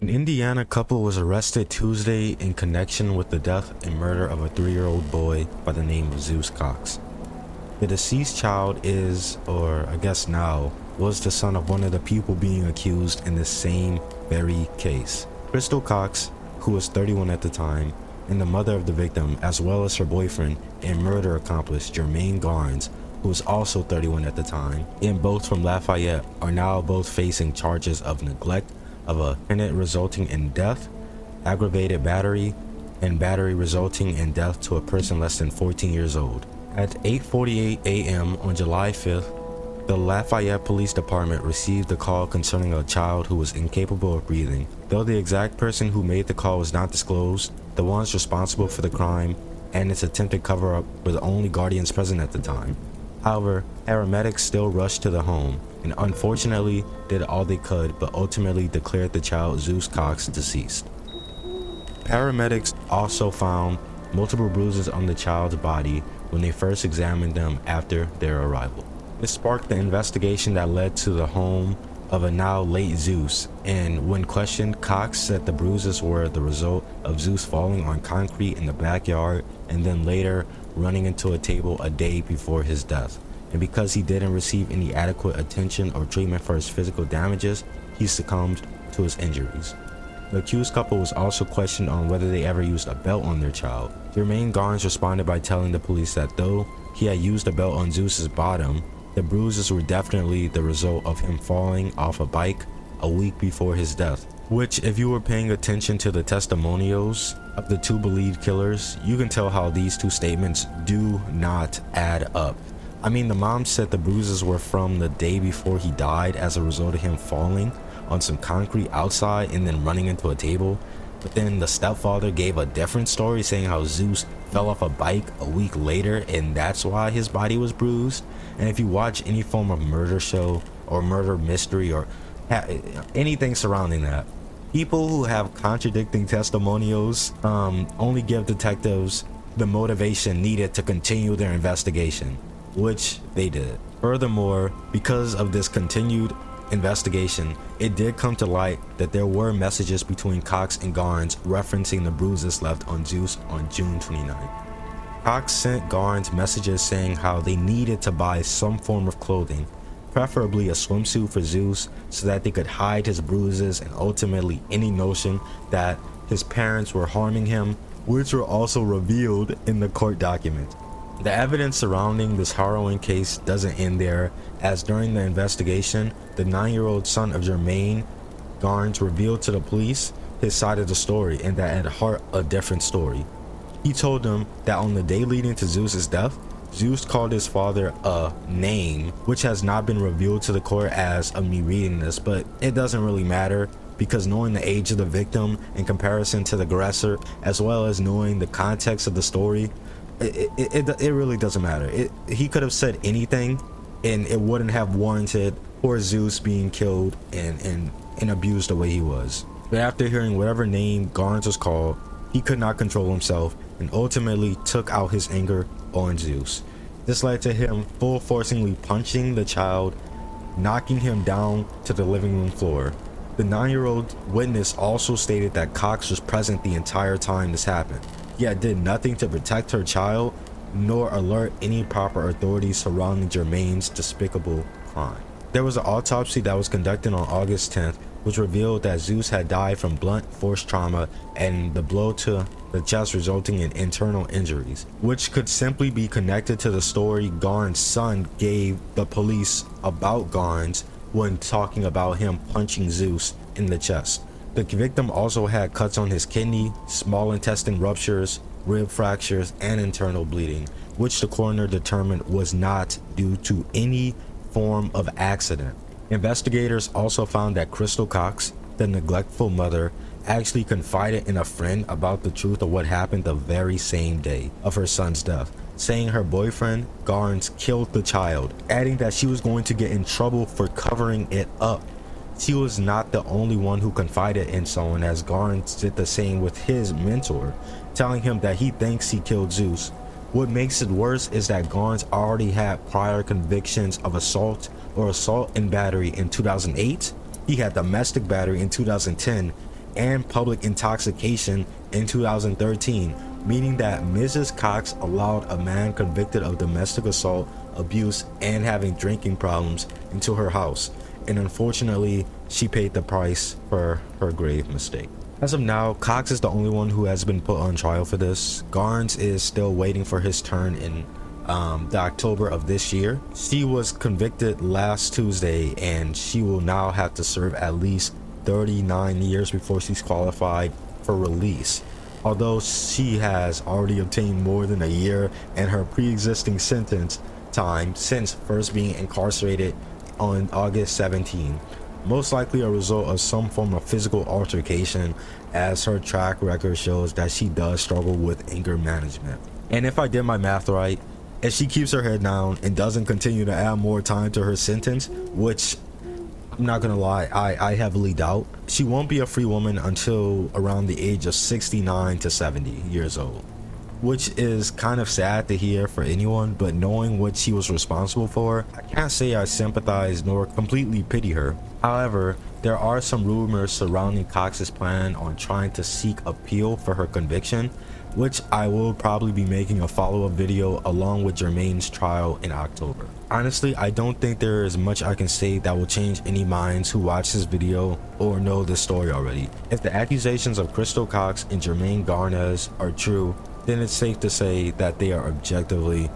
An Indiana couple was arrested Tuesday in connection with the death and murder of a 3-year-old boy by the name of Zeus Cox. The deceased child is, or I guess now, was the son of one of the people being accused in the same very case. Crystal Cox, who was 31 at the time, and the mother of the victim, as well as her boyfriend and murder accomplice Jermaine Garnes, who was also 31 at the time, and both from Lafayette, are now both facing charges of neglect of a tenant resulting in death, aggravated battery, and battery resulting in death to a person less than 14 years old. At 8:48 a.m. on July 5th, the Lafayette Police Department received a call concerning a child who was incapable of breathing. Though the exact person who made the call was not disclosed, the ones responsible for the crime and its attempted cover-up were the only guardians present at the time. However, paramedics still rushed to the home and unfortunately did all they could, but ultimately declared the child Zeus Cox deceased. Paramedics also found multiple bruises on the child's body when they first examined them after their arrival. This sparked the investigation that led to the home of a now late Zeus, and when questioned, Cox said the bruises were the result of Zeus falling on concrete in the backyard and then later running into a table a day before his death. And because he didn't receive any adequate attention or treatment for his physical damages, he succumbed to his injuries. The accused couple was also questioned on whether they ever used a belt on their child. Jermaine Garnes responded by telling the police that though he had used a belt on Zeus's bottom, the bruises were definitely the result of him falling off a bike a week before his death. Which, if you were paying attention to the testimonials of the two believed killers, you can tell how these two statements do not add up. I mean, the mom said the bruises were from the day before he died as a result of him falling on some concrete outside and then running into a table. But then the stepfather gave a different story saying how Zeus fell off a bike a week later and that's why his body was bruised. And if you watch any form of murder show or murder mystery or anything surrounding that, people who have contradicting testimonials only give detectives the motivation needed to continue their investigation, which they did. Furthermore, because of this continued investigation, it did come to light that there were messages between Cox and Garnes referencing the bruises left on Zeus on June 29th. Cox sent Garnes messages saying how they needed to buy some form of clothing, preferably a swimsuit for Zeus, so that they could hide his bruises and ultimately any notion that his parents were harming him, which were also revealed in the court document. The evidence surrounding this harrowing case doesn't end there, as during the investigation, the 9-year-old son of Jermaine Garnes revealed to the police his side of the story and that at heart a different story. He told them that on the day leading to Zeus's death, Zeus called his father a name, which has not been revealed to the court as of me reading this, but it doesn't really matter because knowing the age of the victim in comparison to the aggressor, as well as knowing the context of the story, it really doesn't matter. He could have said anything and it wouldn't have warranted poor Zeus being killed and abused the way he was. But after hearing whatever name Garnes was called, he could not control himself and ultimately took out his anger on Zeus. This led to him full forcingly punching the child, knocking him down to the living room floor. The 9-year-old witness also stated that Cox was present the entire time this happened, yet did nothing to protect her child nor alert any proper authorities surrounding Jermaine's despicable crime. There was an autopsy that was conducted on August 10th, which revealed that Zeus had died from blunt force trauma and the blow to the chest resulting in internal injuries, which could simply be connected to the story Garnes' son gave the police about Garnes when talking about him punching Zeus in the chest. The victim also had cuts on his kidney, small intestine ruptures, rib fractures, and internal bleeding, which the coroner determined was not due to any form of accident. Investigators also found that Crystal Cox, the neglectful mother, actually confided in a friend about the truth of what happened the very same day of her son's death, saying her boyfriend, Garnes, killed the child, adding that she was going to get in trouble for covering it up. She was not the only one who confided in someone, as Garnes did the same with his mentor, telling him that he thinks he killed Zeus. What makes it worse is that Garnes already had prior convictions of assault or assault and battery in 2008. He had domestic battery in 2010, and public intoxication in 2013, meaning that Mrs. Cox allowed a man convicted of domestic assault, abuse, and having drinking problems into her house. And unfortunately, she paid the price for her grave mistake. As of now, Cox is the only one who has been put on trial for this. Garnes is still waiting for his turn in the October of this year. She was convicted last Tuesday, and she will now have to serve at least 39 years before she's qualified for release. Although she has already obtained more than a year in her pre-existing sentence time since first being incarcerated on August 17, most likely a result of some form of physical altercation, as her track record shows that she does struggle with anger management. And if I did my math right, if she keeps her head down and doesn't continue to add more time to her sentence, which I'm not gonna lie, I heavily doubt, she won't be a free woman until around the age of 69 to 70 years old, which is kind of sad to hear for anyone. But knowing what she was responsible for, I can't say I sympathize nor completely pity her. However, there are some rumors surrounding Cox's plan on trying to seek appeal for her conviction, which I will probably be making a follow-up video along with Jermaine's trial in October. Honestly, I don't think there is much I can say that will change any minds who watch this video or know this story already. If the accusations of Crystal Cox and Jermaine Garnes are true, then it's safe to say that they are objectively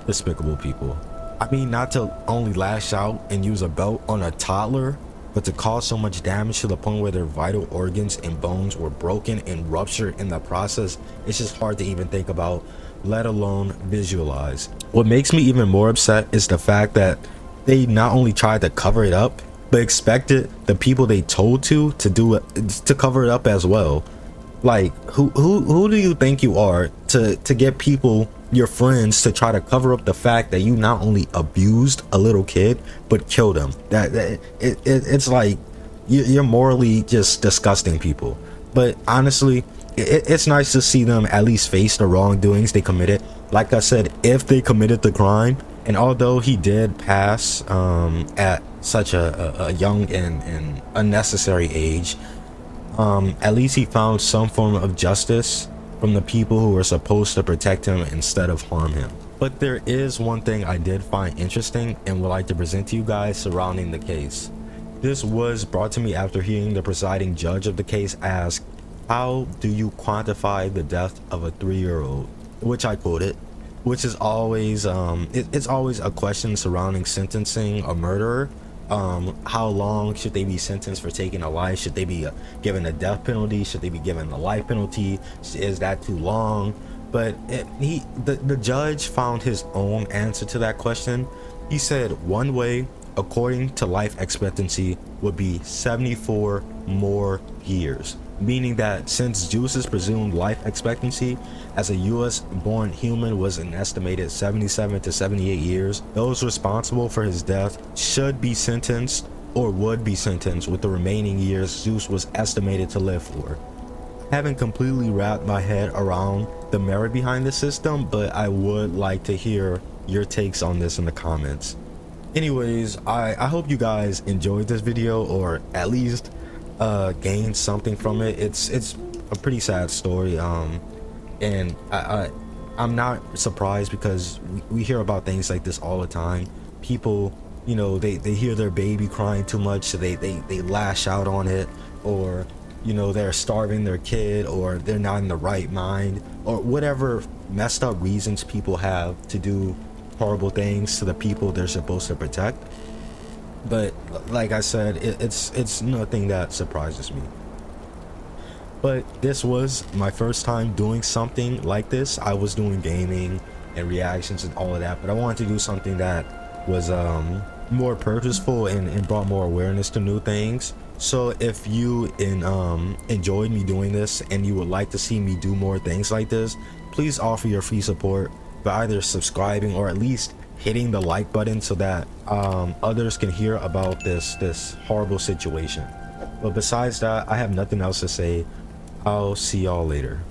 despicable people. I mean, not to only lash out and use a belt on a toddler, but to cause so much damage to the point where their vital organs and bones were broken and ruptured in the process. It's just hard to even think about, let alone visualize. What makes me even more upset is the fact that they not only tried to cover it up, but expected the people they told to do it, to cover it up as well. Like, who do you think you are to get people, your friends, to try to cover up the fact that you not only abused a little kid but killed him? It's like you're morally just disgusting people. But honestly, it's nice to see them at least face the wrongdoings they committed. Like I said, if they committed the crime, and although he did pass at such a young and unnecessary age, at least he found some form of justice from the people who were supposed to protect him instead of harm him. But there is one thing I did find interesting and would like to present to you guys surrounding the case. This was brought to me after hearing the presiding judge of the case ask, "How do you quantify the death of a 3-year-old?" Which I quoted, which is always it's always a question surrounding sentencing a murderer. How long should they be sentenced for taking a life? Should they be given a death penalty? Should they be given a life penalty? Is that too long? But the judge found his own answer to that question. He said one way, according to life expectancy, would be 74 more years, meaning that since Juice's presumed life expectancy as a US born human was an estimated 77 to 78 years, those responsible for his death should be sentenced or would be sentenced with the remaining years Juice was estimated to live for. I haven't completely wrapped my head around the merit behind the system, but I would like to hear your takes on this in the comments. Anyways, I hope you guys enjoyed this video, or at least gained something from it. It's a pretty sad story, and I'm not surprised, because we hear about things like this all the time. People, you know, they hear their baby crying too much, so they lash out on it, or you know, they're starving their kid, or they're not in the right mind, or whatever messed up reasons people have to do horrible things to the people they're supposed to protect. But like I said, it's nothing that surprises me. But this was my first time doing something like this. I was doing gaming and reactions and all of that, but I wanted to do something that was more purposeful and brought more awareness to new things. So if you enjoyed me doing this and you would like to see me do more things like this, please offer your free support by either subscribing or at least hitting the like button, so that others can hear about this horrible situation. But besides that, I have nothing else to say. I'll see y'all later.